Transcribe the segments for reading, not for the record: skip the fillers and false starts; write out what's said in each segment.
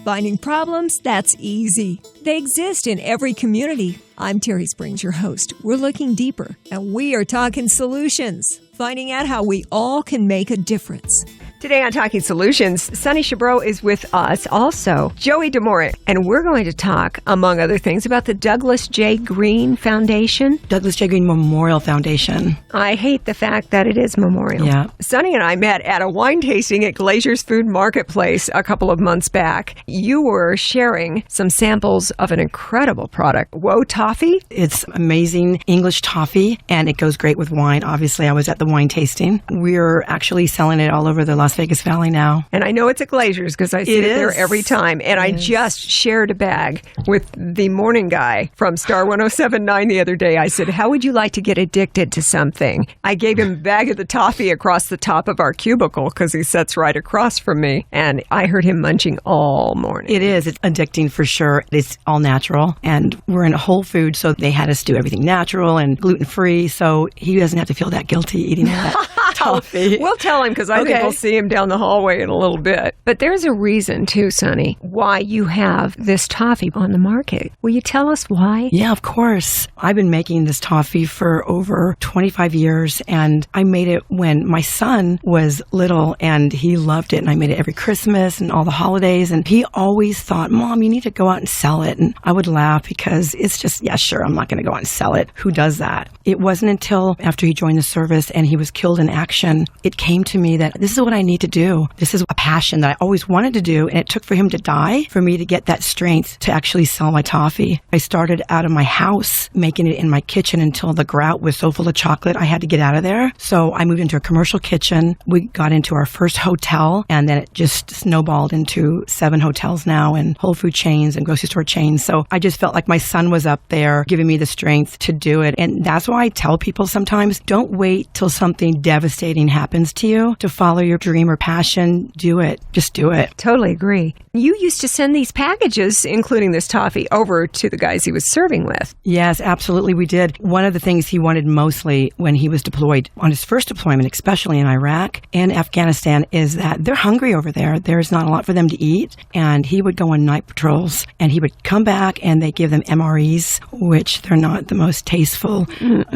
Finding problems? That's easy. They exist in every community. I'm Terry Springs, your host. We're looking deeper, and we are talking solutions, finding out how we all can make a difference. Today on Talking Solutions, Suni Chabrow is with us, also Joey DeMora, and we're going to talk, among other things, about the Douglas J. Green Foundation. Douglas J. Green Memorial Foundation. I hate the fact that it is memorial. Yeah. Suni and I met at a wine tasting at Glazier's Food Marketplace a couple of months back. You were sharing some samples of an incredible product, Whoa Toffee. It's amazing English toffee, and it goes great with wine. Obviously, I was at the wine tasting. We're actually selling it all over the Las Vegas Valley now. And I know it's at Glazier's because I see it there every time. And I just shared a bag with the morning guy from Star 107.9 the other day. I said, how would you like to get addicted to something? I gave him a bag of the toffee across the top of our cubicle because he sits right across from me. And I heard him munching all morning. It is. It's addicting for sure. It's all natural. And we're in a Whole Foods, so they had us do everything natural and gluten-free. So he doesn't have to feel that guilty eating that toffee. We'll tell him because I think we'll see him down the hallway in a little bit. But there's a reason, too, Suni, why you have this toffee on the market. Will you tell us why? Yeah, of course. I've been making this toffee for over 25 years, and I made it when my son was little, and he loved it, and I made it every Christmas and all the holidays, and he always thought, Mom, you need to go out and sell it. And I would laugh because it's just, yeah, sure, I'm not going to go out and sell it. Who does that? It wasn't until after he joined the service and he was killed in action, it came to me that this is what I need to do. This is a passion that I always wanted to do, and it took for him to die for me to get that strength to actually sell my toffee. I started out of my house making it in my kitchen until the grout was so full of chocolate I had to get out of there. So I moved into a commercial kitchen. We got into our first hotel, and then it just snowballed into 7 hotels now and Whole Food chains and grocery store chains. So I just felt like my son was up there giving me the strength to do it. And that's why I tell people sometimes, don't wait till something devastating happens to you to follow your dream or passion. Do it. Just do it. Totally agree. You used to send these packages, including this toffee, over to the guys he was serving with. Yes, absolutely we did. One of the things he wanted mostly when he was deployed, on his first deployment, especially in Iraq and Afghanistan, is that they're hungry over there. There's not a lot for them to eat. And he would go on night patrols, and he would come back, and they give them MREs, which they're not the most tasteful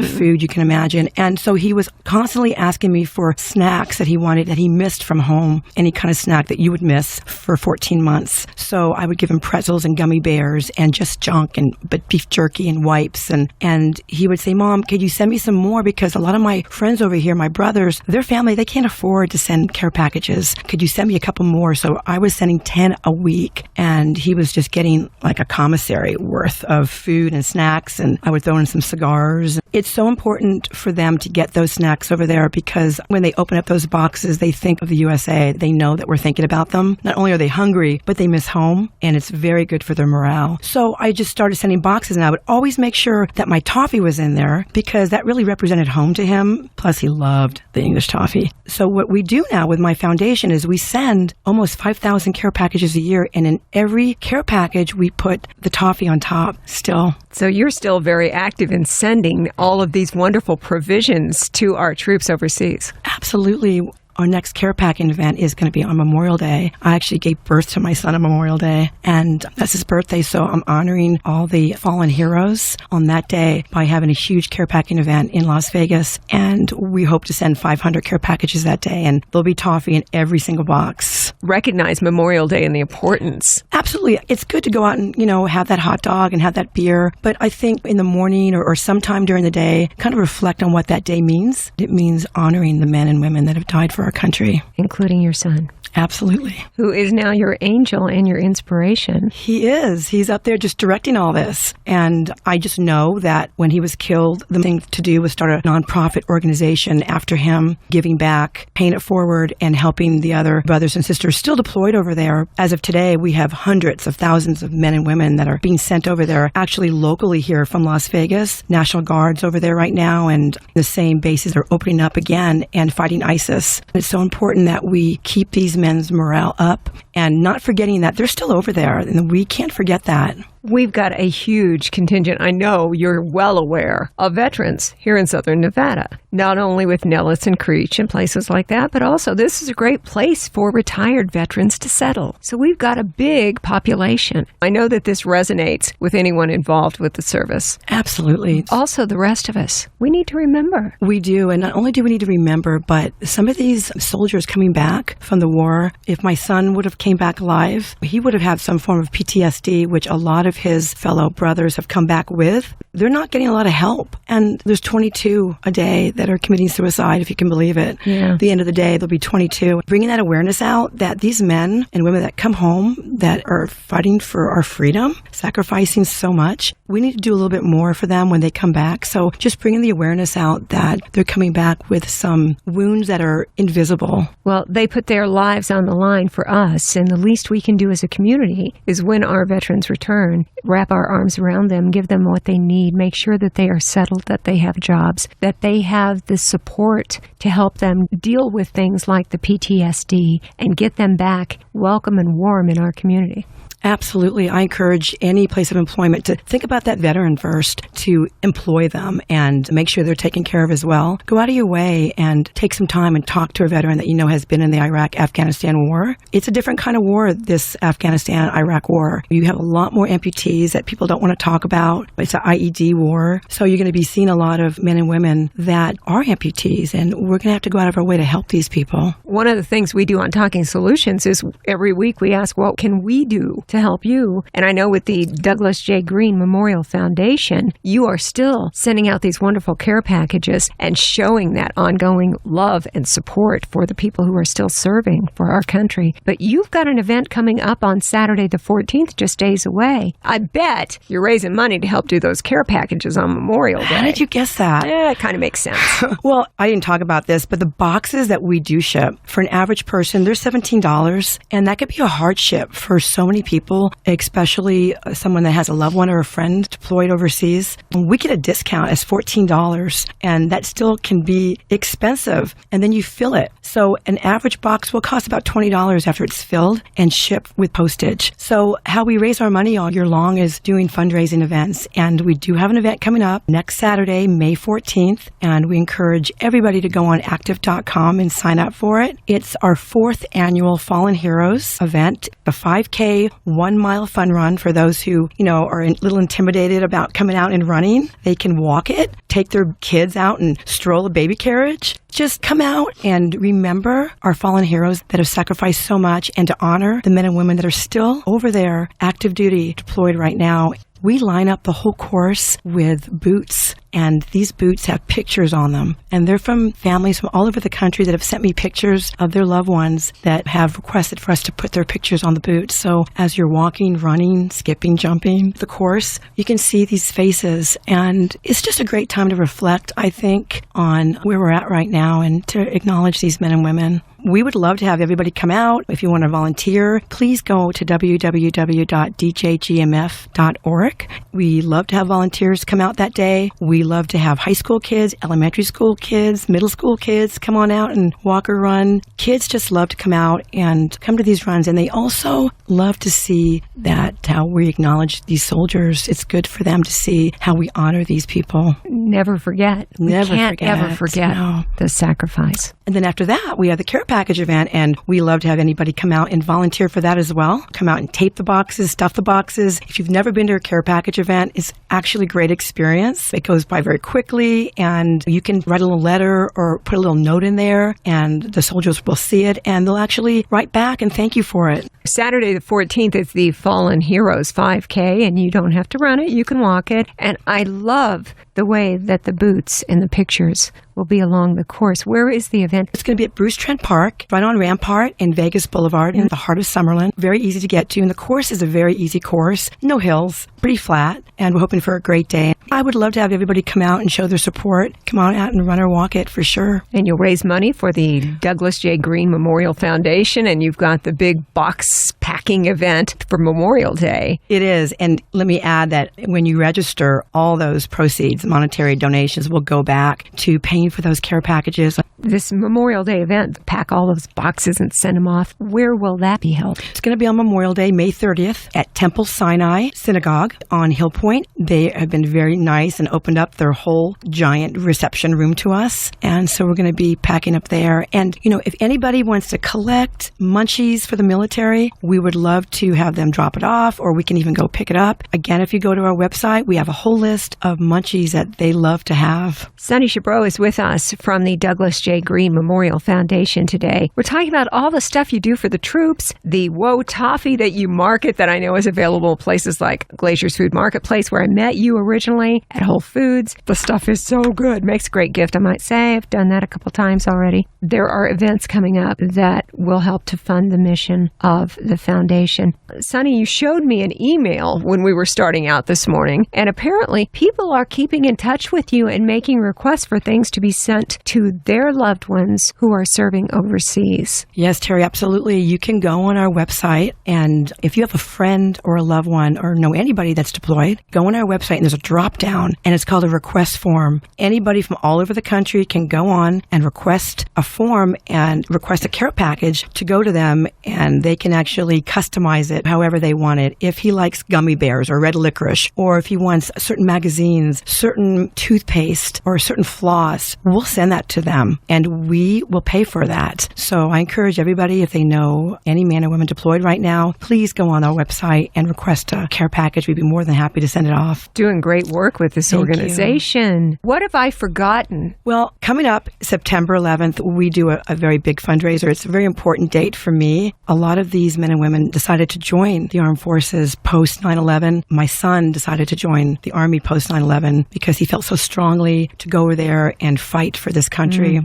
food you can imagine. And so he was constantly asking me for snacks that he wanted, that he missed from home, any kind of snack that you would miss for 14 months. So I would give him pretzels and gummy bears and just junk, but beef jerky and wipes. And he would say, Mom, could you send me some more? Because a lot of my friends over here, my brothers, their family, they can't afford to send care packages. Could you send me a couple more? So I was sending 10 a week, and he was just getting like a commissary worth of food and snacks, and I would throw in some cigars. It's so important for them to get those snacks over there because when they open up those boxes, they think of the USA. They know that we're thinking about them. Not only are they hungry, but they miss home, and it's very good for their morale. So I just started sending boxes, and I would always make sure that my toffee was in there because that really represented home to him. Plus, he loved the English toffee. So what we do now with my foundation is we send almost 5,000 care packages a year, and in every care package, we put the toffee on top still. So you're still very active in sending all of these wonderful provisions to our troops overseas. Absolutely. Our next care packing event is going to be on Memorial Day. I actually gave birth to my son on Memorial Day, and that's his birthday, so I'm honoring all the fallen heroes on that day by having a huge care packing event in Las Vegas, and we hope to send 500 care packages that day, and there'll be toffee in every single box. Recognize Memorial Day and the importance. Absolutely. It's good to go out and, have that hot dog and have that beer, but I think in the morning or sometime during the day, kind of reflect on what that day means. It means honoring the men and women that have died for our country. Including your son. Absolutely. Who is now your angel and your inspiration. He is. He's up there just directing all this. And I just know that when he was killed, the thing to do was start a nonprofit organization after him, giving back, paying it forward, and helping the other brothers and sisters still deployed over there. As of today, we have hundreds of thousands of men and women that are being sent over there, actually locally here from Las Vegas. National Guard's over there right now, and the same bases are opening up again and fighting ISIS. It's so important that we keep these men's morale up and not forgetting that they're still over there, and we can't forget that. We've got a huge contingent, I know you're well aware, of veterans here in Southern Nevada. Not only with Nellis and Creech and places like that, but also this is a great place for retired veterans to settle. So we've got a big population. I know that this resonates with anyone involved with the service. Absolutely. Also, the rest of us, we need to remember. We do, and not only do we need to remember, but some of these soldiers coming back from the war, if my son would have came back alive, he would have had some form of PTSD, which a lot of his fellow brothers have come back with. They're not getting a lot of help. And there's 22 a day that are committing suicide, if you can believe it. Yeah. At the end of the day, there'll be 22. Bringing that awareness out that these men and women that come home that are fighting for our freedom, sacrificing so much, we need to do a little bit more for them when they come back. So just bringing the awareness out that they're coming back with some wounds that are invisible. Well, they put their lives on the line for us, and the least we can do as a community is when our veterans return, wrap our arms around them, give them what they need, make sure that they are settled, that they have jobs, that they have the support to help them deal with things like the PTSD and get them back welcome and warm in our community. Absolutely. I encourage any place of employment to think about that veteran first, to employ them and make sure they're taken care of as well. Go out of your way and take some time and talk to a veteran that you know has been in the Iraq-Afghanistan war. It's a different kind of war, this Afghanistan-Iraq war. You have a lot more amputees that people don't want to talk about. It's an IED war. So you're going to be seeing a lot of men and women that are amputees, and we're going to have to go out of our way to help these people. One of the things we do on Talking Solutions is every week we ask, what can we do to help you? And I know with the Douglas J. Green Memorial Foundation, you are still sending out these wonderful care packages and showing that ongoing love and support for the people who are still serving for our country. But you've got an event coming up on Saturday the 14th, just days away. I bet you're raising money to help do those care packages on Memorial Day. How did you guess that? Yeah, it kind of makes sense. Well, I didn't talk about this, but the boxes that we do ship, for an average person, they're $17, and that could be a hardship for so many people, especially someone that has a loved one or a friend deployed overseas. We get a discount as $14, and that still can be expensive, and then you fill it. So an average box will cost about $20 after it's filled and shipped with postage. So how we raise our money all year long is doing fundraising events, and we do have an event coming up next Saturday, May 14th, and we encourage everybody to go on active.com and sign up for it. It's our 4th annual Fallen Heroes event, a 5K, 1-mile fun run for those who, are a little intimidated about coming out and running. They can walk it, take their kids out and stroll a baby carriage. Just come out and remember our fallen heroes that have sacrificed so much, and to honor the men and women that are still over there, active duty, deployed right now. We line up the whole course with boots, and these boots have pictures on them. And they're from families from all over the country that have sent me pictures of their loved ones that have requested for us to put their pictures on the boots. So as you're walking, running, skipping, jumping the course, you can see these faces. And it's just a great time to reflect, I think, on where we're at right now and to acknowledge these men and women. We would love to have everybody come out. If you want to volunteer, please go to www.djgmf.org. We love to have volunteers come out that day. We love to have high school kids, elementary school kids, middle school kids come on out and walk or run. Kids just love to come out and come to these runs, and they also love to see that how we acknowledge these soldiers. It's good for them to see how we honor these people. Never forget. We can't ever forget the sacrifice. And then after that, we have the care package event, and we love to have anybody come out and volunteer for that as well. Come out and tape the boxes, stuff the boxes. If you've never been to a care package event, it's actually a great experience. It goes by very quickly, and you can write a little letter or put a little note in there, and the soldiers will see it, and they'll actually write back and thank you for it. Saturday the 14th is the Fallen Heroes 5K, and you don't have to run it. You can walk it. And I love the way that the boots and the pictures will be along the course. Where is the event? It's going to be at Bruce Trent Park, right on Rampart and Vegas Boulevard in the heart of Summerlin. Very easy to get to. And the course is a very easy course. No hills, pretty flat. And we're hoping for a great day. I would love to have everybody come out and show their support. Come on out and run or walk it for sure. And you'll raise money for the Douglas J. Green Memorial Foundation, and you've got the big box packing event for Memorial Day. It is. And let me add that when you register, all those proceeds, monetary donations, will go back to paying for those care packages. This Memorial Day event, pack all those boxes and send them off. Where will that be held? It's going to be on Memorial Day, May 30th, at Temple Sinai Synagogue on Hill Point. They have been very nice and opened up their whole giant reception room to us. And so we're going to be packing up there. And, if anybody wants to collect munchies for the military, we would love to have them drop it off, or we can even go pick it up. Again, if you go to our website, we have a whole list of munchies that they love to have. Suni Chabrow is with us from the Douglas J. Green Memorial Foundation today. We're talking about all the stuff you do for the troops, the toffee that you market that I know is available at places like Glacier's Food Marketplace, where I met you originally, at Whole Foods. The stuff is so good. Makes a great gift, I might say. I've done that a couple times already. There are events coming up that will help to fund the mission of the foundation. Suni, you showed me an email when we were starting out this morning, and apparently people are keeping in touch with you and making requests for things to be sent to their loved ones who are serving overseas. Yes, Terry, absolutely. You can go on our website, and if you have a friend or a loved one or know anybody that's deployed, go on our website and there's a drop down, and it's called a request form. Anybody from all over the country can go on and request a form and request a care package to go to them, and they can actually customize it however they want it. If he likes gummy bears or red licorice, or if he wants certain magazines, certain toothpaste, or certain floss, we'll send that to them, and we will pay for that. So I encourage everybody, if they know any man or woman deployed right now, please go on our website and request a care package. We'd be more than happy to send it off. Doing great work with this organization. What have I forgotten? Well, coming up September 11th, we do a very big fundraiser. It's a very important date for me. A lot of these men and women decided to join the armed forces post 9/11. My son decided to join the Army post 9/11 because he felt so strongly to go over there and fight for this country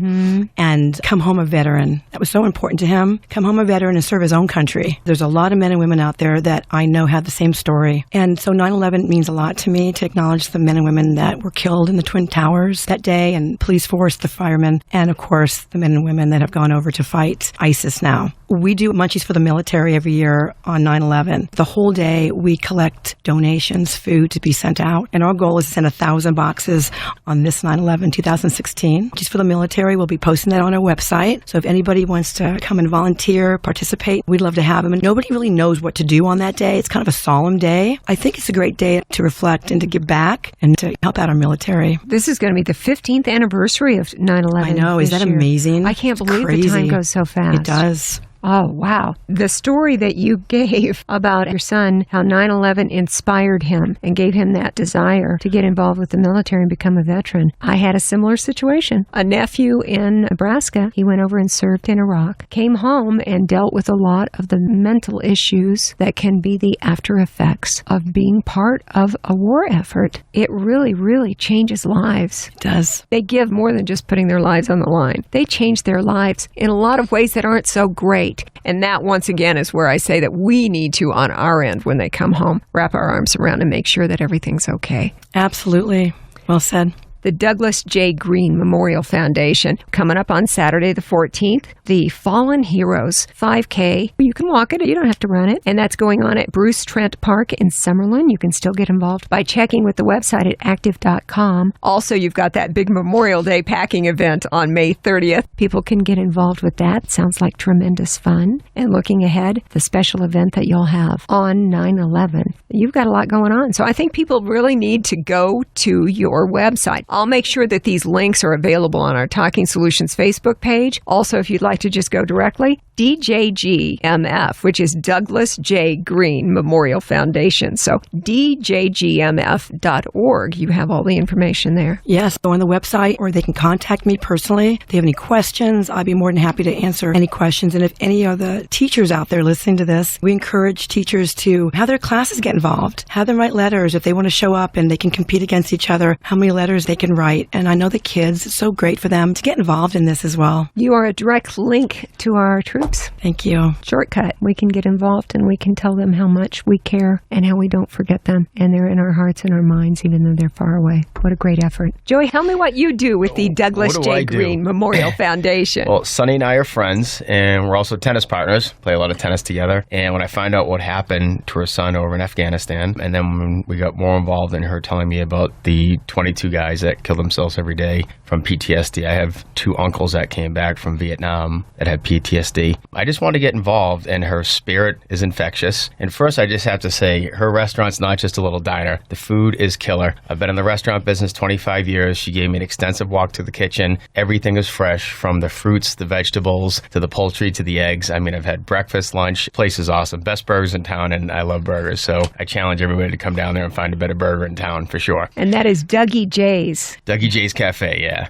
and come home a veteran. That was so important to him. Come home a veteran and serve his own country. There's a lot of men and women out there that I know have the same story. And so 9/11 means a lot to me, to acknowledge the men and women that were killed in the Twin Towers that day, and police force, the firemen, and of course the men and women that have gone over to fight ISIS now. We do Munchies for the Military every year on 9/11. The whole day we collect donations, food to be sent out, and our goal is to send 1,000 boxes on this 9/11 2016. Munchies for the Military, we'll be posting that on our website. So if anybody wants to come and volunteer, participate, we'd love to have them. And nobody really knows what to do on that day. It's kind of a solemn day. I think it's a great day to reflect and to give back and to help out our military. This is going to be the 15th anniversary of 9/11. I know. Is that amazing? I can't believe the time goes so fast. It does. Oh, wow. The story that you gave about your son, how 9/11 inspired him and gave him that desire to get involved with the military and become a veteran. I had a similar situation. A nephew in Nebraska, he went over and served in Iraq, came home and dealt with a lot of the mental issues that can be the after effects of being part of a war effort. It really, really changes lives. It does. They give more than just putting their lives on the line. They change their lives in a lot of ways that aren't so great. And that, once again, is where I say that we need to, on our end, when they come home, wrap our arms around and make sure that everything's okay. Absolutely. Well said. The Douglas J. Green Memorial Foundation, coming up on Saturday the 14th, the Fallen Heroes 5K. You can walk it, you don't have to run it. And that's going on at Bruce Trent Park in Summerlin. You can still get involved by checking with the website at active.com. Also, you've got that big Memorial Day packing event on May 30th. People can get involved with that. Sounds like tremendous fun. And looking ahead, the special event that you'll have on 9/11. You've got a lot going on. So I think people really need to go to your website. I'll make sure that these links are available on our Talking Solutions Facebook page. Also, if you'd like to just go directly, DJGMF, which is Douglas J. Green Memorial Foundation. So DJGMF.org. You have all the information there. Yes, go on the website, or they can contact me personally. If they have any questions, I'd be more than happy to answer any questions. And if any of the teachers out there listening to this, we encourage teachers to have their classes get involved involved. Have them write letters if they want to show up and they can compete against each other, how many letters they can write. And I know the kids, it's so great for them to get involved in this as well. You are a direct link to our troops. Thank you. Shortcut. We can get involved and we can tell them how much we care and how we don't forget them. And they're in our hearts and our minds, even though they're far away. What a great effort. Joey, tell me what you do with the Douglas J. Green Memorial Foundation. Well, Sonny and I are friends, and we're also tennis partners, play a lot of tennis together. And when I find out what happened to her son over in Afghanistan, and then when we got more involved in her telling me about the 22 guys that kill themselves every day from PTSD. I have 2 uncles that came back from Vietnam that had PTSD. I just want to get involved, and her spirit is infectious. And first, I just have to say, her restaurant's not just a little diner. The food is killer. I've been in the restaurant business 25 years. She gave me an extensive walk to the kitchen. Everything is fresh, from the fruits, the vegetables, to the poultry, to the eggs. I mean, I've had breakfast, lunch. The place is awesome. Best burgers in town, and I love burgers. So I challenge everybody to come down there and find a better burger in town for sure. And that is Dougie J's. Dougie J's Cafe, yeah.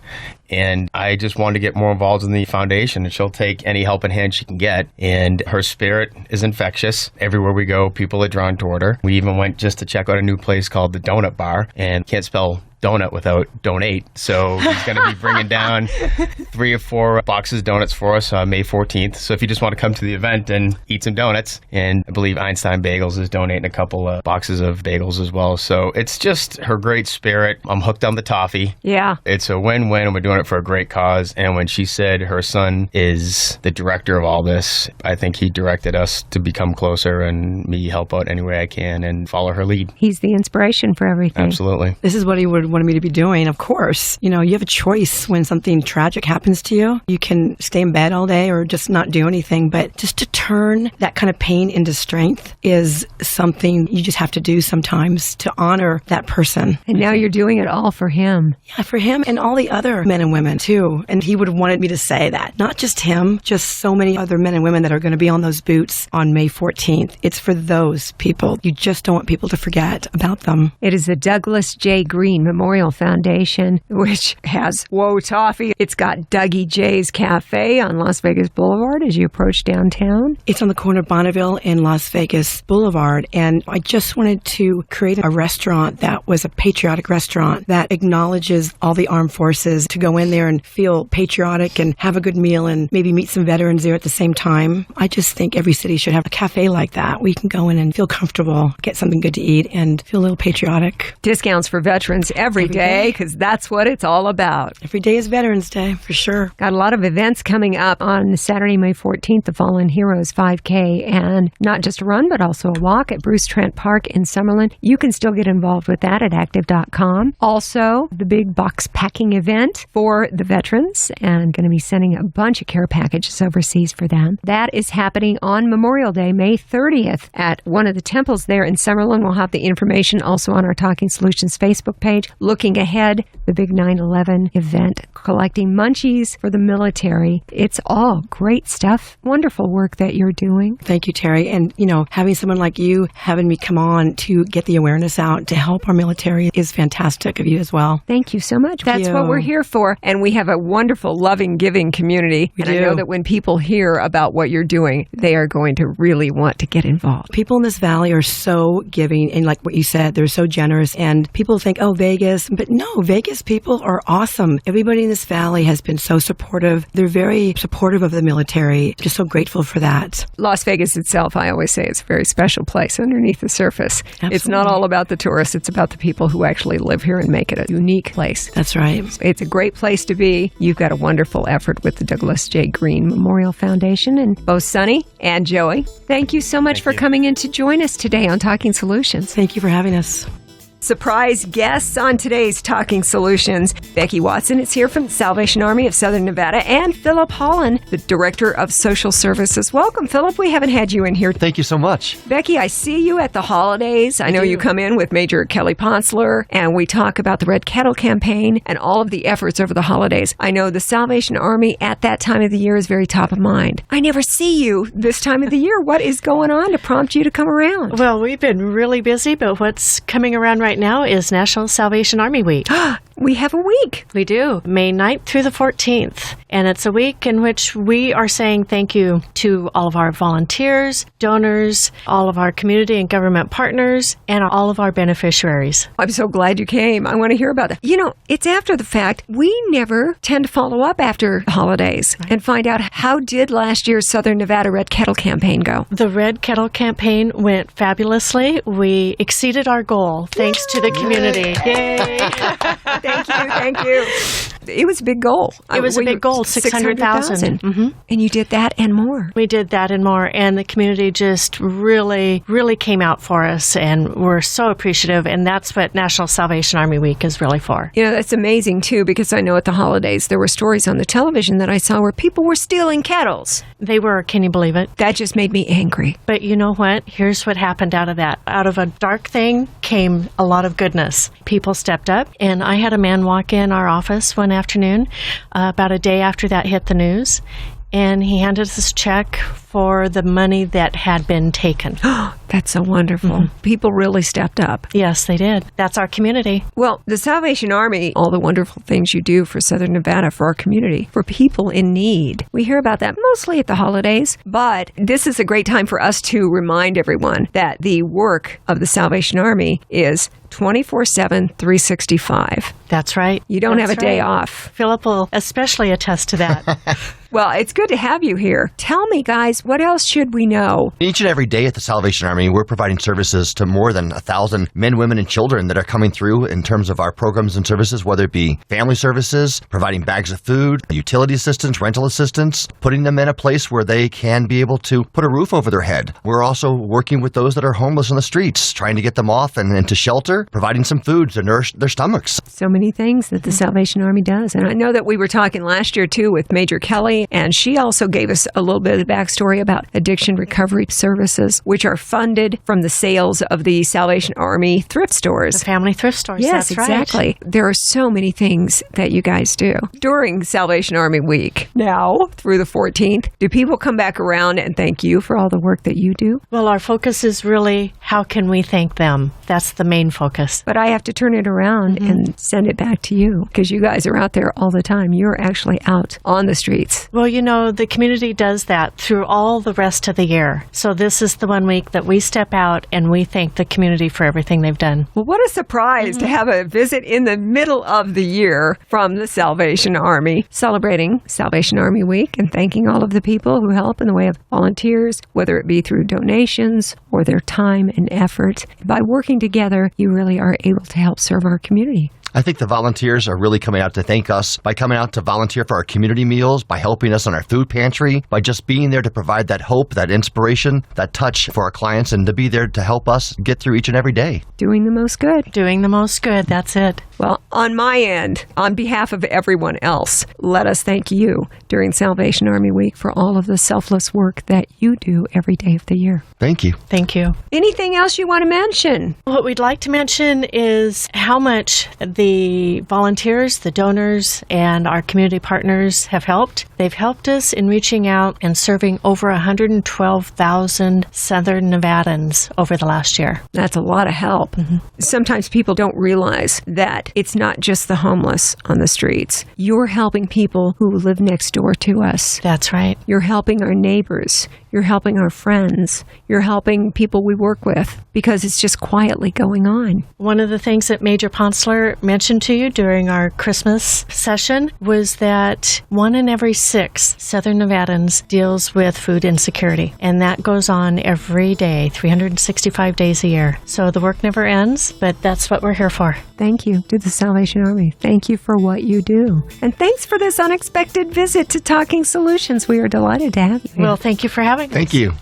And I just wanted to get more involved in the foundation, and she'll take any helping hand she can get. And her spirit is infectious. Everywhere we go, people are drawn toward her. We even went just to check out a new place called the Donut Bar, and can't spell donut without donate. So he's going to be bringing down 3 or 4 boxes of donuts for us on May 14th. So if you just want to come to the event and eat some donuts, and I believe Einstein Bagels is donating a couple of boxes of bagels as well. So it's just her great spirit. I'm hooked on the toffee. Yeah. It's a win-win, and we're doing it for a great cause. And when she said her son is the director of all this, I think he directed us to become closer and me help out any way I can and follow her lead. He's the inspiration for everything. Absolutely. This is what he would wanted me to be doing, of course. You know, you have a choice when something tragic happens to you. You can stay in bed all day or just not do anything, but just to turn that kind of pain into strength is something you just have to do sometimes to honor that person. And now you're doing it all for him. Yeah, for him and all the other men and women too. And he would have wanted me to say that. Not just him, just so many other men and women that are going to be on those boots on May 14th. It's for those people. You just don't want people to forget about them. It is the Douglas J. Green Memorial Foundation, which has Whoa Toffee. It's got Dougie J's Cafe on Las Vegas Boulevard as you approach downtown. It's on the corner of Bonneville and Las Vegas Boulevard. And I just wanted to create a restaurant that was a patriotic restaurant that acknowledges all the armed forces, to go in there and feel patriotic and have a good meal and maybe meet some veterans there at the same time. I just think every city should have a cafe like that where you can go in and feel comfortable, get something good to eat, and feel a little patriotic. Discounts for veterans every day, because that's what it's all about. Every day is Veterans Day, for sure. Got a lot of events coming up on Saturday, May 14th, the Fallen Heroes 5K, and not just a run, but also a walk at Bruce Trent Park in Summerlin. You can still get involved with that at active.com. Also, the big box packing event for the veterans, and going to be sending a bunch of care packages overseas for them. That is happening on Memorial Day, May 30th, at one of the temples there in Summerlin. We'll have the information also on our Talking Solutions Facebook page. Looking ahead, the big 9/11 event, collecting munchies for the military. It's all great stuff. Wonderful work that you're doing. Thank you, Terry. And, you know, having someone like you having me come on to get the awareness out to help our military is fantastic of you as well. Thank you so much. That's what we're here for. And we have a wonderful, loving, giving community. I know that when people hear about what you're doing, they are going to really want to get involved. People in this valley are so giving, and like what you said, they're so generous. And people think, oh, Vegas. But no, Vegas people are awesome. Everybody in this valley has been so supportive. They're very supportive of the military. Just so grateful for that. Las Vegas itself, I always say, is a very special place underneath the surface. Absolutely. It's not all about the tourists. It's about the people who actually live here and make it a unique place. That's right. It's a great place to be. You've got a wonderful effort with the Douglas J. Green Memorial Foundation, and both Sonny and Joey, thank you so much for coming in to join us today on Talking Solutions. Thank you for having us. Surprise guests on today's Talking Solutions. Becky Watson is here from the Salvation Army of Southern Nevada, and Philip Holland, the Director of Social Services. Welcome, Philip. We haven't had you in here. Thank you so much. Becky, I see you at the holidays. I know you come in with Major Kelly Ponsler, and we talk about the Red Kettle campaign and all of the efforts over the holidays. I know the Salvation Army at that time of the year is very top of mind. I never see you this time of the year. What is going on to prompt you to come around? Well, we've been really busy, but what's coming around right now is National Salvation Army Week. we have a week. We do, May 9th through the 14th. And it's a week in which we are saying thank you to all of our volunteers, donors, all of our community and government partners, and all of our beneficiaries. I'm so glad you came. I want to hear about that. You know, it's after the fact. We never tend to follow up after the holidays and find out how did last year's Southern Nevada Red Kettle campaign go. The Red Kettle campaign went fabulously. We exceeded our goal thanks to the community. Yay! Thank you. It was a big goal. It was a big goal, 600,000. Mm-hmm. And you did that and more. We did that and more. And the community just really, really came out for us. And we're so appreciative. And that's what National Salvation Army Week is really for. You know, that's amazing, too, because I know at the holidays there were stories on the television that I saw where people were stealing kettles. They were. Can you believe it? That just made me angry. But you know what? Here's what happened out of that. Out of a dark thing came a lot of goodness. People stepped up. And I had a man walk in our office one afternoon about a day after that hit the news. And he handed us this check for the money that had been taken. That's so wonderful. Mm-hmm. People really stepped up. Yes, they did. That's our community. Well, the Salvation Army, all the wonderful things you do for Southern Nevada, for our community, for people in need. We hear about that mostly at the holidays, but this is a great time for us to remind everyone that the work of the Salvation Army is 24/7, 365. That's right. You don't have a day off. Phillip will especially attest to that. Well, it's good to have you here. Tell me, guys, what else should we know? Each and every day at the Salvation Army, we're providing services to more than 1,000 men, women, and children that are coming through in terms of our programs and services, whether it be family services, providing bags of food, utility assistance, rental assistance, putting them in a place where they can be able to put a roof over their head. We're also working with those that are homeless on the streets, trying to get them off and into shelter, providing some food to nourish their stomachs. So many things that the Salvation Army does. And I know that we were talking last year, too, with Major Kelly, and she also gave us a little bit of the backstory about addiction recovery services, which are funded from the sales of the Salvation Army thrift stores. The family thrift stores, yes, that's right. Exactly. There are so many things that you guys do. During Salvation Army Week, now through the 14th, do people come back around and thank you for all the work that you do? Well, our focus is really, how can we thank them? That's the main focus. But I have to turn it around and send it back to you, because you guys are out there all the time. You're actually out on the streets. Well, you know, the community does that through all the rest of the year. So this is the one week that we step out and we thank the community for everything they've done. Well, what a surprise to have a visit in the middle of the year from the Salvation Army, celebrating Salvation Army Week and thanking all of the people who help in the way of volunteers, whether it be through donations or their time and effort. By working together, you really are able to help serve our community. I think the volunteers are really coming out to thank us by coming out to volunteer for our community meals, by helping us on our food pantry, by just being there to provide that hope, that inspiration, that touch for our clients, and to be there to help us get through each and every day. Doing the most good. Doing the most good, that's it. Well, on my end, on behalf of everyone else, let us thank you during Salvation Army Week for all of the selfless work that you do every day of the year. Thank you. Thank you. Anything else you want to mention? What we'd like to mention is how much the volunteers, the donors, and our community partners have helped. They've helped us in reaching out and serving over 112,000 Southern Nevadans over the last year. That's a lot of help. Sometimes people don't realize that it's not just the homeless on the streets. You're helping people who live next door to us. That's right. You're helping our neighbors. You're helping our friends. You're helping people we work with, because it's just quietly going on. One of the things that Major Ponsler mentioned to you during our Christmas session was that 1 in every 6 Southern Nevadans deals with food insecurity. And that goes on every day, 365 days a year. So the work never ends, but that's what we're here for. Thank you to the Salvation Army. Thank you for what you do. And thanks for this unexpected visit to Talking Solutions. We are delighted to have you here. Well, thank you for having us. Thank you.